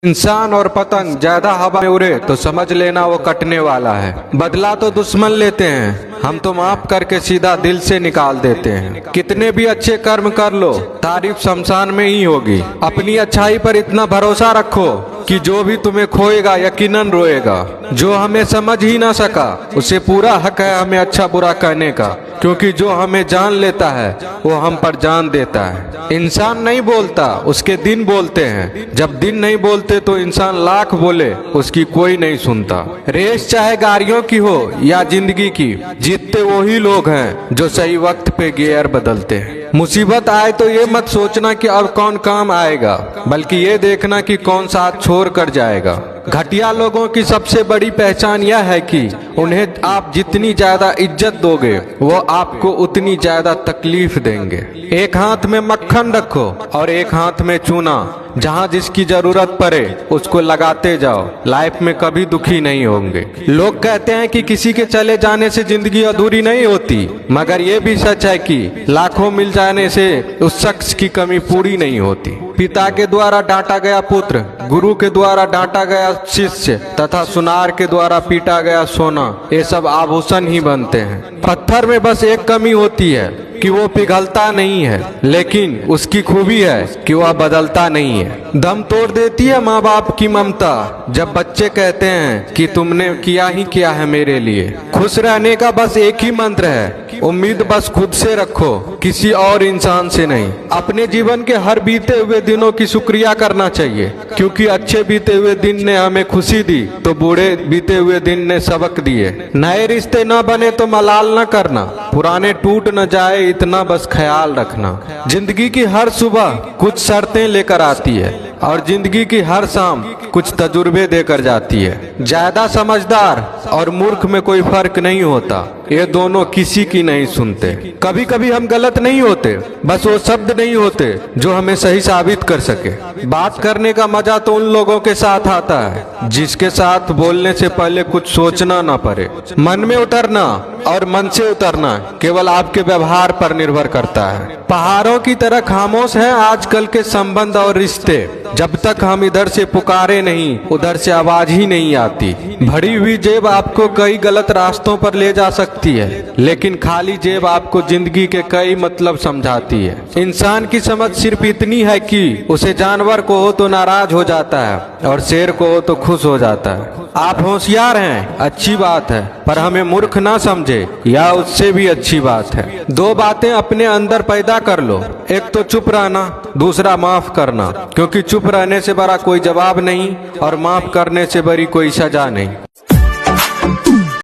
इंसान और पतंग ज्यादा हवा में उड़े तो समझ लेना वो कटने वाला है। बदला तो दुश्मन लेते हैं, हम तो माफ करके सीधा दिल से निकाल देते हैं। कितने भी अच्छे कर्म कर लो, तारीफ शमशान में ही होगी। अपनी अच्छाई पर इतना भरोसा रखो कि जो भी तुम्हें खोएगा यकीनन रोएगा। जो हमें समझ ही ना सका उसे पूरा हक है हमें अच्छा बुरा कहने का, क्योंकि जो हमें जान लेता है वो हम पर जान देता है। इंसान नहीं बोलता, उसके दिन बोलते हैं। जब दिन नहीं बोलते तो इंसान लाख बोले उसकी कोई नहीं सुनता। रेस चाहे गाड़ियों की हो या जिंदगी की, जीतते वही लोग हैं जो सही वक्त पे गियर बदलते हैं। मुसीबत आए तो ये मत सोचना कि अब कौन काम आएगा, बल्कि ये देखना कि कौन साथ छोड़ कर जाएगा। घटिया लोगों की सबसे बड़ी पहचान यह है कि उन्हें आप जितनी ज्यादा इज्जत दोगे वो आपको उतनी ज्यादा तकलीफ देंगे। एक हाथ में मक्खन रखो और एक हाथ में चूना, जहाँ जिसकी जरूरत पड़े उसको लगाते जाओ। लाइफ में कभी दुखी नहीं होंगे। लोग कहते हैं कि किसी के चले जाने से जिंदगी अधूरी नहीं होती, मगर ये भी सच है कि लाखों मिल जाने से उस शख्स की कमी पूरी नहीं होती। पिता के द्वारा डांटा गया पुत्र, गुरु के द्वारा डांटा गया शिष्य तथा सुनार के द्वारा पीटा गया सोना, ये सब आभूषण ही बनते हैं। पत्थर में बस एक कमी होती है कि वो पिघलता नहीं है, लेकिन उसकी खूबी है कि वह बदलता नहीं है। दम तोड़ देती है माँ बाप की ममता जब बच्चे कहते हैं कि तुमने किया ही क्या है मेरे लिए। खुश रहने का बस एक ही मंत्र है, उम्मीद बस खुद से रखो, किसी और इंसान से नहीं। अपने जीवन के हर बीते हुए दिनों की शुक्रिया करना चाहिए, क्योंकि अच्छे बीते हुए दिन ने हमें खुशी दी तो बूढ़े बीते हुए दिन ने सबक दिए। नए रिश्ते न बने तो मलाल न करना, पुराने टूट न जाए इतना बस ख्याल रखना। जिंदगी की हर सुबह कुछ शर्तें लेकर आती है और जिंदगी की हर शाम कुछ तजुर्बे देकर जाती है। ज्यादा समझदार और मूर्ख में कोई फर्क नहीं होता, ये दोनों किसी की नहीं सुनते। कभी कभी हम गलत नहीं होते, बस वो शब्द नहीं होते जो हमें सही साबित कर सके। बात करने का मजा तो उन लोगों के साथ आता है जिसके साथ बोलने से पहले कुछ सोचना ना पड़े। मन में उतरना और मन से उतरना केवल आपके व्यवहार पर निर्भर करता है। पहाड़ों की तरह खामोश हैं आजकल के संबंध और रिश्ते। जब तक हम इधर से पुकारे नहीं उधर से आवाज ही नहीं आती। भरी हुई जेब आपको कई गलत रास्तों पर ले जा सकती है, लेकिन खाली जेब आपको जिंदगी के कई मतलब समझाती है। इंसान की समझ सिर्फ इतनी है कि उसे जानवर को हो तो नाराज हो जाता है और शेर को हो तो खुश हो जाता है। आप होशियार हैं, अच्छी बात है, पर हमें मूर्ख ना समझे या उससे भी अच्छी बात है। दो बातें अपने अंदर पैदा कर लो, एक तो चुप रहना, दूसरा माफ करना, क्योंकि चुप रहने से बड़ा कोई जवाब नहीं और माफ करने से बड़ी कोई सजा नहीं।